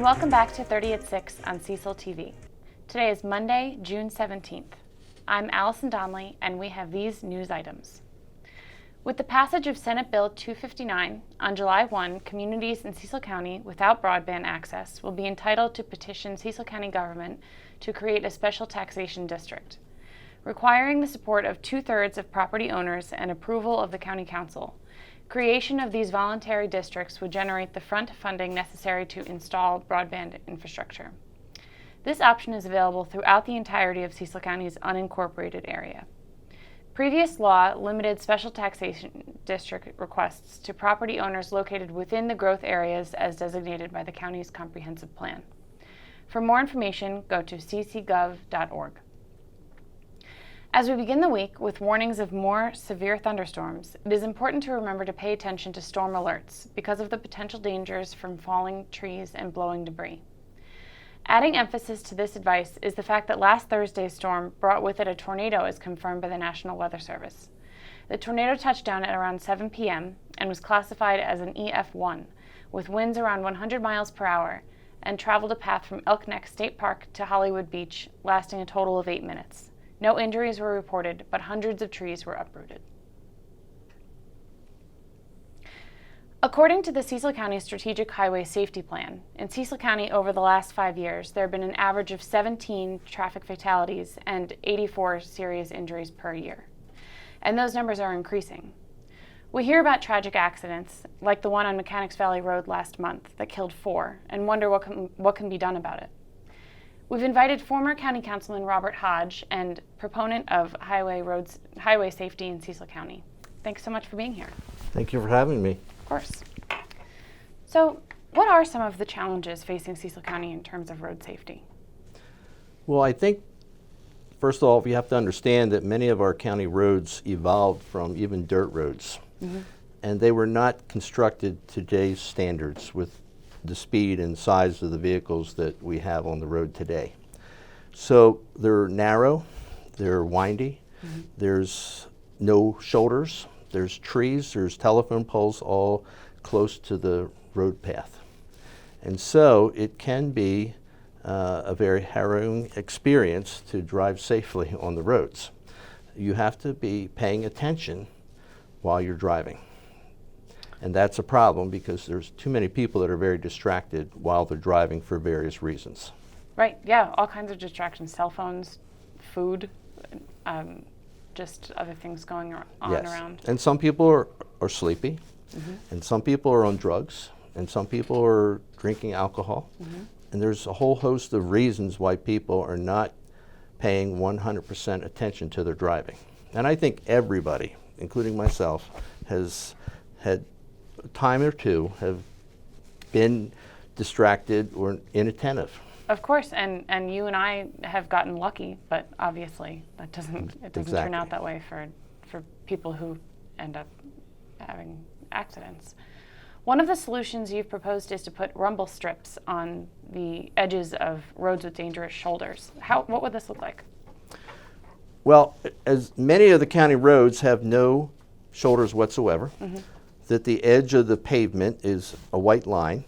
welcome back to 30 at 6 on Cecil TV. Today is Monday, June 17th. I'm Alison Donnelly, and we have these news items. With the passage of Senate Bill 259, on July 1, communities in Cecil County without broadband access will be entitled to petition Cecil County government to create a special taxation district, requiring the support of 2/3 of property owners and approval of the County Council. Creation of these voluntary districts would generate the front funding necessary to install broadband infrastructure. This option is available throughout the entirety of Cecil County's unincorporated area. Previous law limited special taxation district requests to property owners located within the growth areas as designated by the county's comprehensive plan. For more information, go to ccgov.org. As we begin the week with warnings of more severe thunderstorms, it is important to remember to pay attention to storm alerts because of the potential dangers from falling trees and blowing debris. Adding emphasis to this advice is the fact that last Thursday's storm brought with it a tornado as confirmed by the National Weather Service. The tornado touched down at around 7 p.m. and was classified as an EF1, with winds around 100 miles per hour, and traveled a path from Elk Neck State Park to Hollywood Beach, lasting a total of 8 minutes. No injuries were reported, but hundreds of trees were uprooted. According to the Cecil County Strategic Highway Safety Plan, in Cecil County over the last 5 years, there have been an average of 17 traffic fatalities and 84 serious injuries per year. And those numbers are increasing. We hear about tragic accidents, like the one on Mechanics Valley Road last month that killed 4, and wonder what can be done about it. We've invited former County Councilman Robert Hodge and proponent of highway safety in Cecil County. Thanks so much for being here. Thank you for having me. Of course. So, what are some of the challenges facing Cecil County in terms of road safety? Well, I think, first of all, we have to understand that many of our county roads evolved from even dirt roads. Mm-hmm. And they were not constructed to today's standards with the speed and size of the vehicles that we have on the road today. So they're narrow, they're windy, mm-hmm. There's no shoulders, there's trees, there's telephone poles all close to the road path. And so it can be a very harrowing experience to drive safely on the roads. You have to be paying attention while you're driving. And that's a problem because there's too many people that are very distracted while they're driving for various reasons. Right, yeah, all kinds of distractions, cell phones, food, just other things going on yes. around. And some people are sleepy, mm-hmm. and some people are on drugs, and some people are drinking alcohol. Mm-hmm. And there's a whole host of reasons why people are not paying 100% attention to their driving. And I think everybody, including myself, has had a time or two have been distracted or inattentive. Of course, and you and I have gotten lucky, but obviously it doesn't exactly. turn out that way for people who end up having accidents. One of the solutions you've proposed is to put rumble strips on the edges of roads with dangerous shoulders. What would this look like? Well, as many of the county roads have no shoulders whatsoever, mm-hmm. that the edge of the pavement is a white line,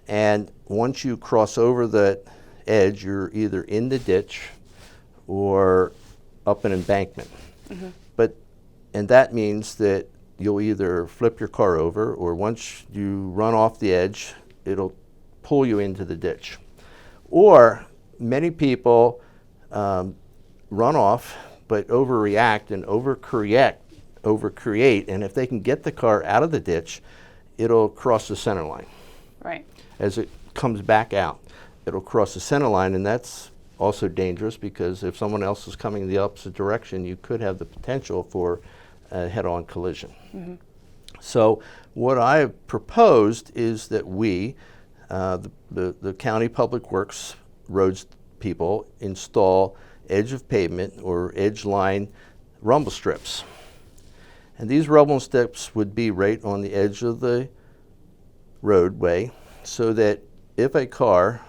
and once you cross over that edge, you're either in the ditch or up an embankment. Mm-hmm. And that means that you'll either flip your car over, or once you run off the edge, it'll pull you into the ditch. Or many people run off, but overreact and overcreate, and if they can get the car out of the ditch, it'll cross the center line. Right. As it comes back out, it'll cross the center line, and that's also dangerous because if someone else is coming the opposite direction, you could have the potential for a head-on collision. Mm-hmm. So what I have proposed is that we, the County Public Works roads people, install edge of pavement or edge line rumble strips. And these rumble strips would be right on the edge of the roadway so that if a car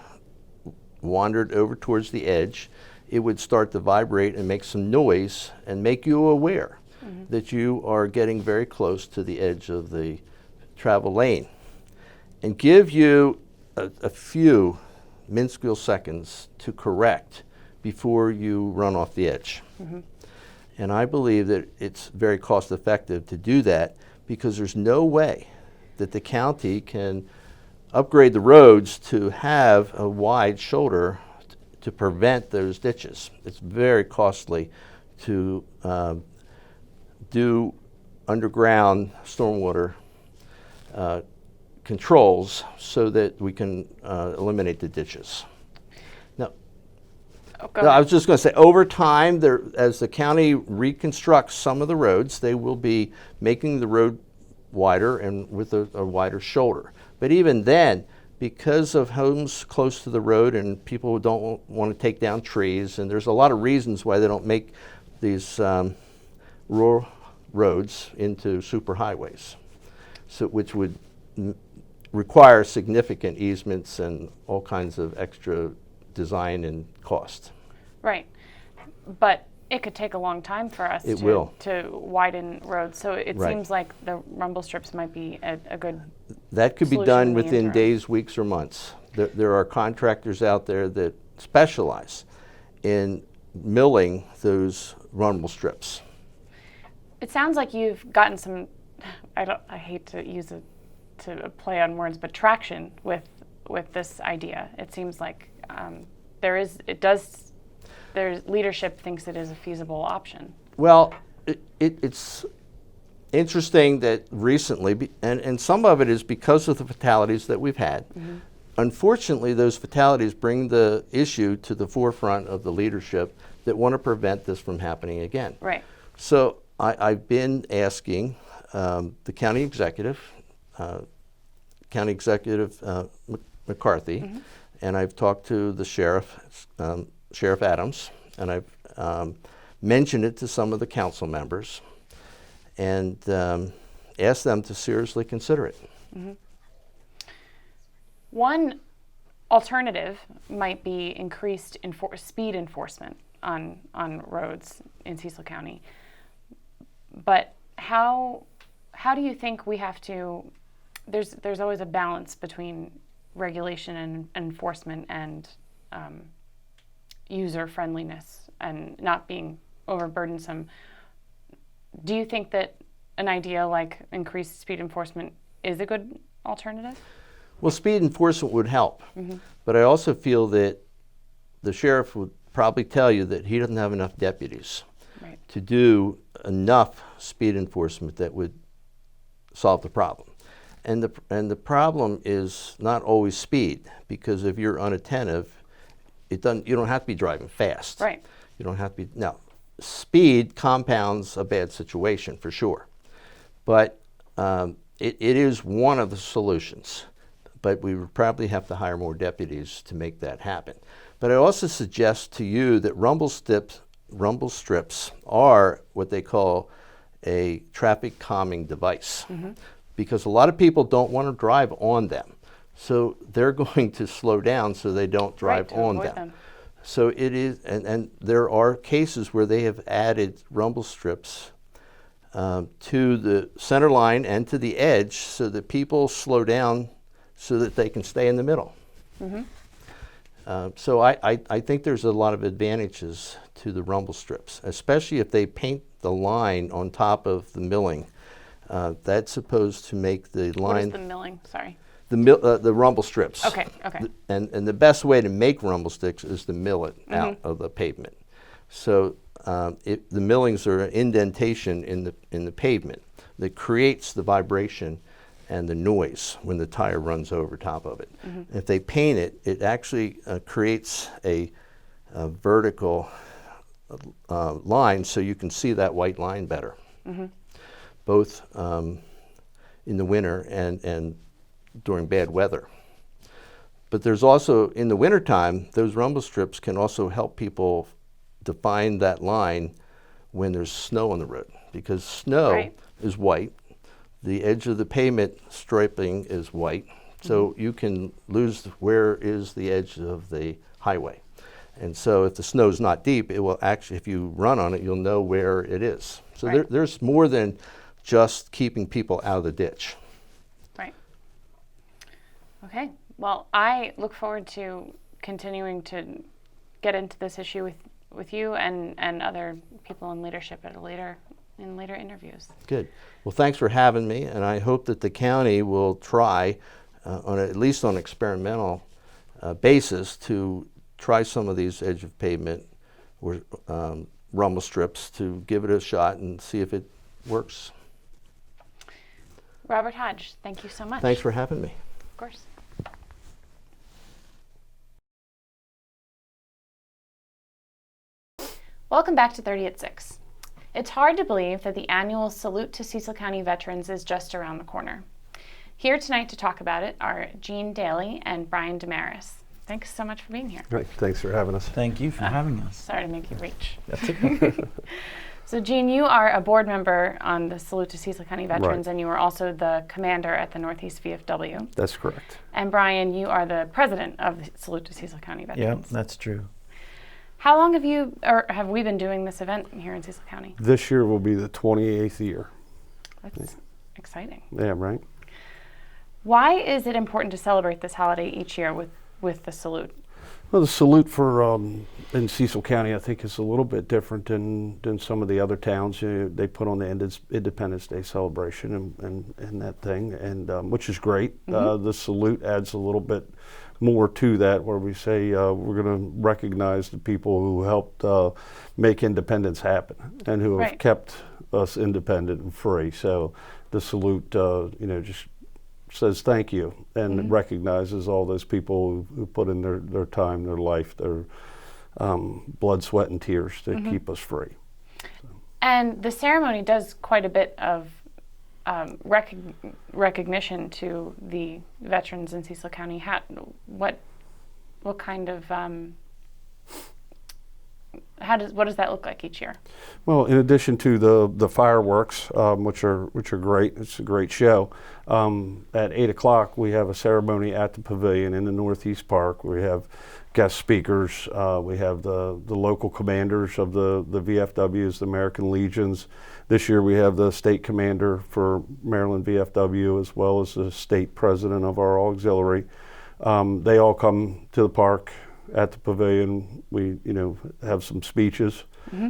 wandered over towards the edge, it would start to vibrate and make some noise and make you aware mm-hmm. that you are getting very close to the edge of the travel lane, and give you a few minuscule seconds to correct before you run off the edge. And I believe that it's very cost effective to do that, because there's no way that the county can upgrade the roads to have a wide shoulder to prevent those ditches. It's very costly to do underground stormwater controls so that we can eliminate the ditches. Now, I was just going to say, over time, as the county reconstructs some of the roads, they will be making the road wider and with a wider shoulder. But even then, because of homes close to the road and people who don't want to take down trees, and there's a lot of reasons why they don't make these rural roads into superhighways, so which would require significant easements and all kinds of extra design and cost. Right, but it could take a long time for us to widen roads, so it seems like the rumble strips might be a good that could be done within interim. days, weeks, or months. There are contractors out there that specialize in milling those rumble strips. It sounds like you've gotten some, I hate to use a play on words, but traction with this idea. It seems like there's leadership thinks it is a feasible option. Well, it's interesting that recently, and some of it is because of the fatalities that we've had. Unfortunately, those fatalities bring the issue to the forefront of the leadership that want to prevent this from happening again. Right. So I've been asking the county executive, McCarthy, and I've talked to the sheriff, Sheriff Adams, and I've mentioned it to some of the council members and asked them to seriously consider it. One alternative might be increased speed enforcement on roads in Cecil County. But how do you think we have to? There's always a balance between regulation and enforcement and user friendliness and not being overburdensome. Do you think that an idea like increased speed enforcement is a good alternative? Well, speed enforcement would help, but I also feel that the sheriff would probably tell you that he doesn't have enough deputies to do enough speed enforcement that would solve the problem. And the problem is not always speed, because if you're unattentive, you don't have to be driving fast. Right. You don't have to be. Now, speed compounds a bad situation for sure, but it is one of the solutions. But we would probably have to hire more deputies to make that happen. But I also suggest to you that rumble strips are what they call a traffic calming device, because a lot of people don't want to drive on them. So they're going to slow down so they don't drive on them. So it is, and there are cases where they have added rumble strips to the center line and to the edge so that people slow down so that they can stay in the middle. So I think there's a lot of advantages to the rumble strips, especially if they paint the line on top of the milling. That's supposed to make the line. What is the milling? Sorry. The rumble strips. Okay. And the best way to make rumble sticks is to mill it out of the pavement. So the millings are an indentation in the pavement that creates the vibration and the noise when the tire runs over top of it. If they paint it, it actually creates a vertical line so you can see that white line better, both in the winter and during bad weather. But there's also, in the wintertime, those rumble strips can also help people define that line when there's snow on the road, because snow is white. The edge of the pavement striping is white, so you can lose where is the edge of the highway. And so if the snow's not deep, it will actually, if you run on it, you'll know where it is. So there's more than just keeping people out of the ditch. Right. Okay. Well, I look forward to continuing to get into this issue with you and other people in leadership at later interviews. Good. Well, thanks for having me, and I hope that the county will try, at least on experimental basis, to try some of these edge of pavement or rumble strips to give it a shot and see if it works. Robert Hodge, thank you so much. Thanks for having me. Of course. Welcome back to 30 at 6. It's hard to believe that the annual Salute to Cecil County Veterans is just around the corner. Here tonight to talk about it are Jean Daley and Brian DeMarris. Thanks so much for being here. Right, thanks for having us. Thank you for having us. Sorry to make you reach. That's okay. So Jean, you are a board member on the Salute to Cecil County Veterans, Right. and you are also the commander at the Northeast VFW. That's correct. And Brian, you are the president of the Salute to Cecil County Yeah, Veterans. that's true. How long have we been doing this event here in Cecil County? This year will be the 28th year. That's exciting. Yeah, right? Why is it important to celebrate this holiday each year with the salute? Well, the salute for in Cecil County, I think, is a little bit different than some of the other towns. They put on the Independence Day celebration and that thing, and which is great. Mm-hmm. The salute adds a little bit more to that, where we say we're going to recognize the people who helped make independence happen and who have Right. kept us independent and free. So the salute, just says thank you and Mm-hmm. recognizes all those people who put in their time, their life, their blood, sweat, and tears to Mm-hmm. keep us free. And the ceremony does quite a bit of recognition to the veterans in Cecil County. What kind of what does that look like each year? Well, in addition to the fireworks, which are great, it's a great show. At 8 o'clock, we have a ceremony at the pavilion in the Northeast Park. We have guest speakers. We have the local commanders of the VFWs, the American Legions. This year, we have the state commander for Maryland VFW, as well as the state president of our auxiliary. They all come to the park at the pavilion. We, have some speeches,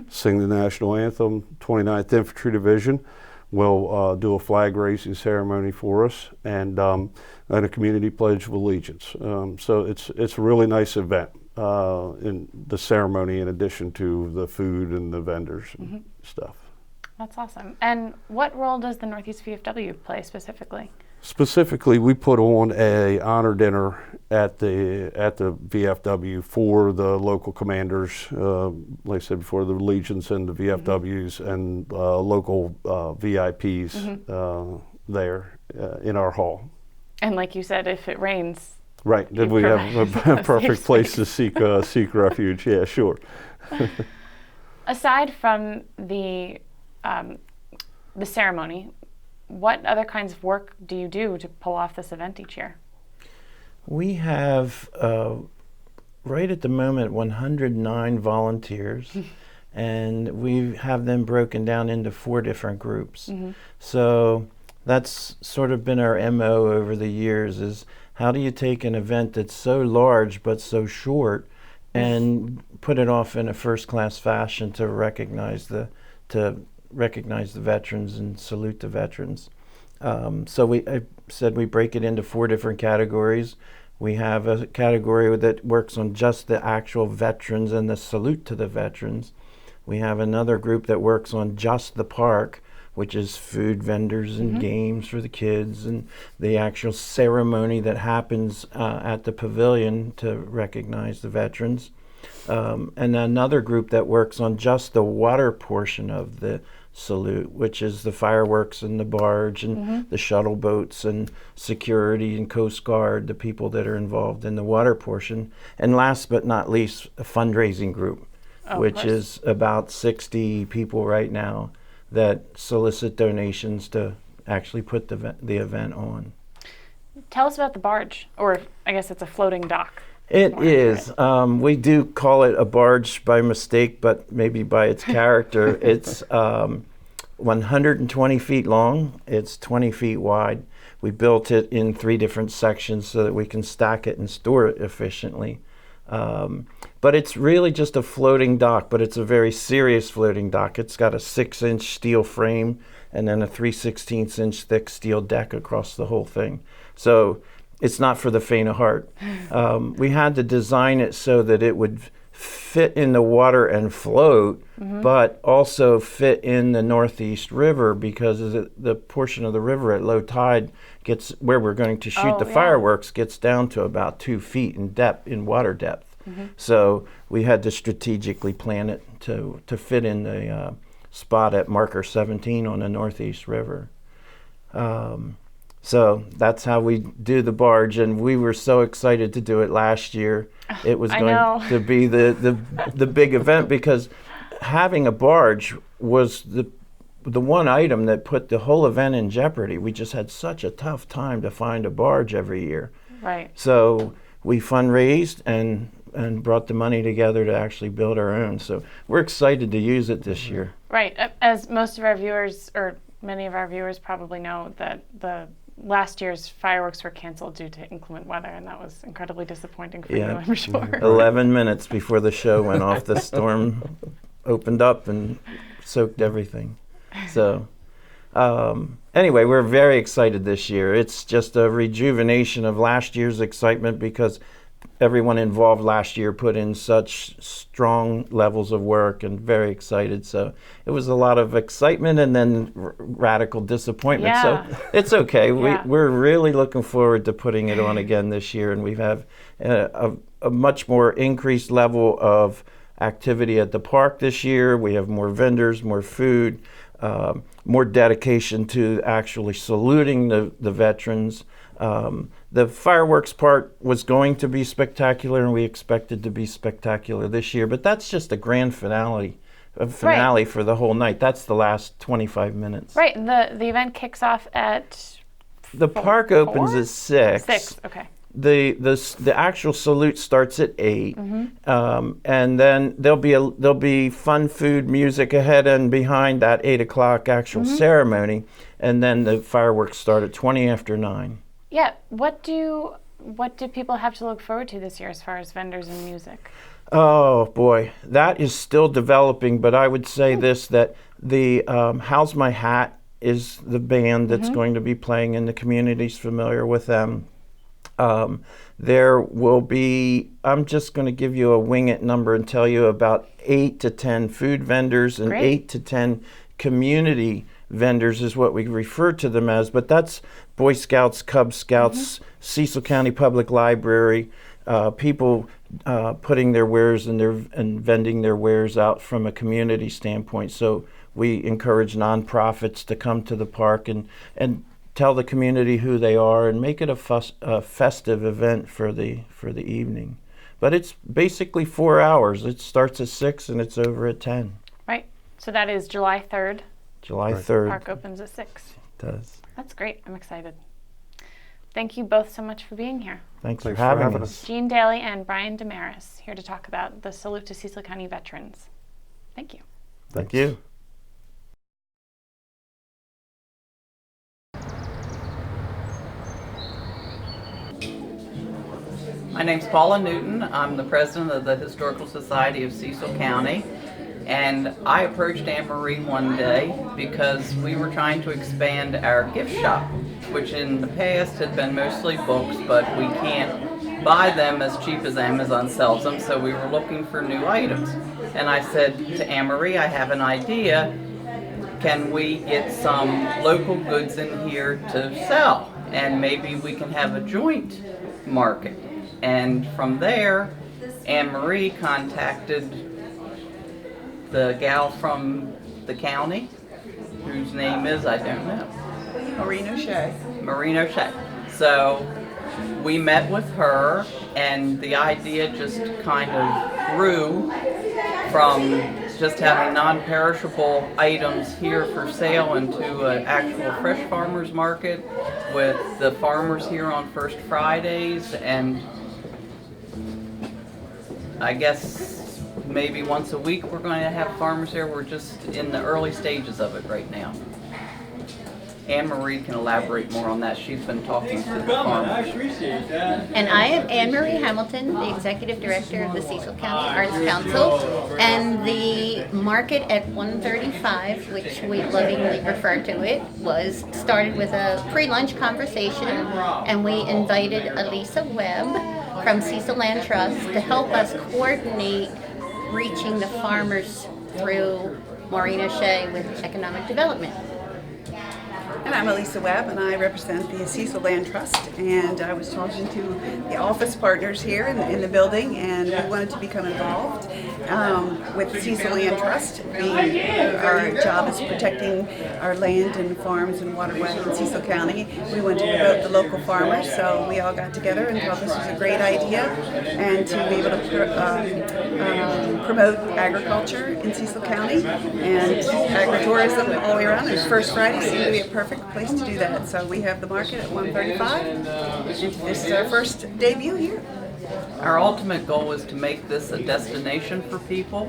sing the national anthem. 29th Infantry Division will do a flag raising ceremony for us, and a community pledge of allegiance. So it's a really nice event in the ceremony, in addition to the food and the vendors and stuff. That's awesome. And what role does the Northeast VFW play specifically? Specifically, we put on a honor dinner at the VFW for the local commanders, like I said before, the Legions and the VFWs, and local VIPs there in our hall. And like you said, if it rains, Right, then we have a perfect place to seek refuge. Yeah, sure. aside from the ceremony, what other kinds of work do you do to pull off this event each year? We have, right at the moment, 109 volunteers, and we have them broken down into 4 different groups. So that's sort of been our MO over the years, is how do you take an event that's so large but so short and put it off in a first-class fashion to recognize the veterans and salute the veterans. So I said we break it into 4 different categories. We have a category that works on just the actual veterans and the salute to the veterans. We have another group that works on just the park, which is food vendors and games for the kids, and the actual ceremony that happens at the pavilion to recognize the veterans. And another group that works on just the water portion of the salute, which is the fireworks and the barge and the shuttle boats and security and Coast Guard, the people that are involved in the water portion. And last but not least, a fundraising group, which is about 60 people right now that solicit donations to actually put the event on. Tell us about the barge, or I guess it's a floating dock. It is. We do call it a barge by mistake, but maybe by its character. It's 120 feet long. It's 20 feet wide. we built it in 3 different sections so that we can stack it and store it efficiently. But it's really just a floating dock, but it's a very serious floating dock. It's got a 6-inch steel frame and then a 3/16 inch thick steel deck across the whole thing. So it's not for the faint of heart. We had to design it so that it would fit in the water and float, but also fit in the Northeast River, because the portion of the river at low tide gets, where we're going to shoot the fireworks, gets down to about 2 feet in depth, in water depth. So we had to strategically plan it to fit in the spot at marker 17 on the Northeast River. So that's how we do the barge, and we were so excited to do it last year. It was going to be the big event, because having a barge was the one item that put the whole event in jeopardy. We just had such a tough time to find a barge every year. Right. So we fundraised and brought the money together to actually build our own. So we're excited to use it this year. Right. As most of our viewers, or many of our viewers probably know, that the last year's fireworks were canceled due to inclement weather, and that was incredibly disappointing for you, I'm sure. 11 minutes before the show went off, the storm opened up and soaked everything. So anyway, we're very excited this year. It's just a rejuvenation of last year's excitement, because everyone involved last year put in such strong levels of work, and very excited. So it was a lot of excitement and then radical disappointment. Yeah. So it's okay. Yeah. We're really looking forward to putting it on again this year, and we have a much more increased level of activity at the park this year. We have more vendors, more food, more dedication to actually saluting the veterans. The fireworks part was going to be spectacular, and we expected to be spectacular this year, but that's just a grand finale for the whole night. That's the last 25 minutes. Right. The event kicks off at The park opens at 6. 6, okay. The actual salute starts at 8, and then there'll be fun food, music ahead and behind that 8 o'clock actual ceremony, and then the fireworks start at 20 after 9. Yeah. What do people have to look forward to this year as far as vendors and music? Oh boy, that is still developing, but I would say this, that the How's My Hat is the band that's going to be playing in the communities familiar with them. There will be, I'm just going to give you a wing it number and tell you about 8 to 10 food vendors and 8 to 10 community vendors is what we refer to them as, but that's Boy Scouts, Cub Scouts, Cecil County Public Library, people putting their wares and vending their wares out from a community standpoint. So we encourage nonprofits to come to the park and tell the community who they are and make it a festive event for the evening. But it's basically 4 hours. It starts at 6 and it's over at 10. Right. So that is July 3rd. July 3rd. Park opens at 6. It does. That's great. I'm excited. Thank you both so much for being here. Thanks for having us. Jean Daley and Brian DeMarris, here to talk about the Salute to Cecil County Veterans. Thank you. Thank you. My name's Paula Newton. I'm the president of the Historical Society of Cecil County. And I approached Anne Marie one day because we were trying to expand our gift shop, which in the past had been mostly books, but we can't buy them as cheap as Amazon sells them, so we were looking for new items. And I said to Anne Marie, I have an idea. Can we get some local goods in here to sell? And maybe we can have a joint market. And from there, Anne Marie contacted the gal from the county, whose name is, I don't know. Maureen O'Shea. Maureen O'Shea. So we met with her, and the idea just kind of grew from just having non-perishable items here for sale into an actual fresh farmers market with the farmers here on First Fridays, and I guess maybe once a week we're going to have farmers here. We're just in the early stages of it right now. Anne Marie can elaborate more on that. She's been talking to the farmers. And I am Anne Marie Hamilton, the Executive Director of the Cecil County Arts Council. And the market at 135, which we lovingly refer to it, was started with a pre-lunch conversation, and we invited Elisa Webb from Cecil Land Trust to help us coordinate reaching the farmers through Maureen O'Shea with economic development. And I'm Elisa Webb, and I represent the Cecil Land Trust. And I was talking to the office partners here in the building, and we wanted to become involved with Cecil Land Trust. Our job is protecting our land and farms and waterways in Cecil County. We wanted to promote the local farmers, so we all got together and thought this was a great idea, and to be able to promote agriculture in Cecil County and agritourism all the way around. And First Friday seemed to be a perfect place to do that. So we have the market at 135. This is our first debut here. Our ultimate goal is to make this a destination for people,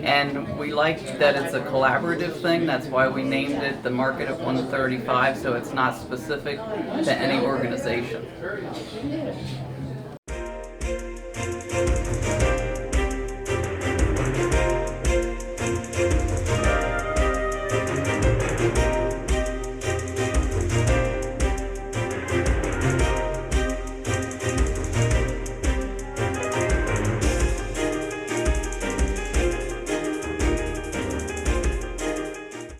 and we like that it's a collaborative thing. That's why we named it the Market at 135, so it's not specific to any organization.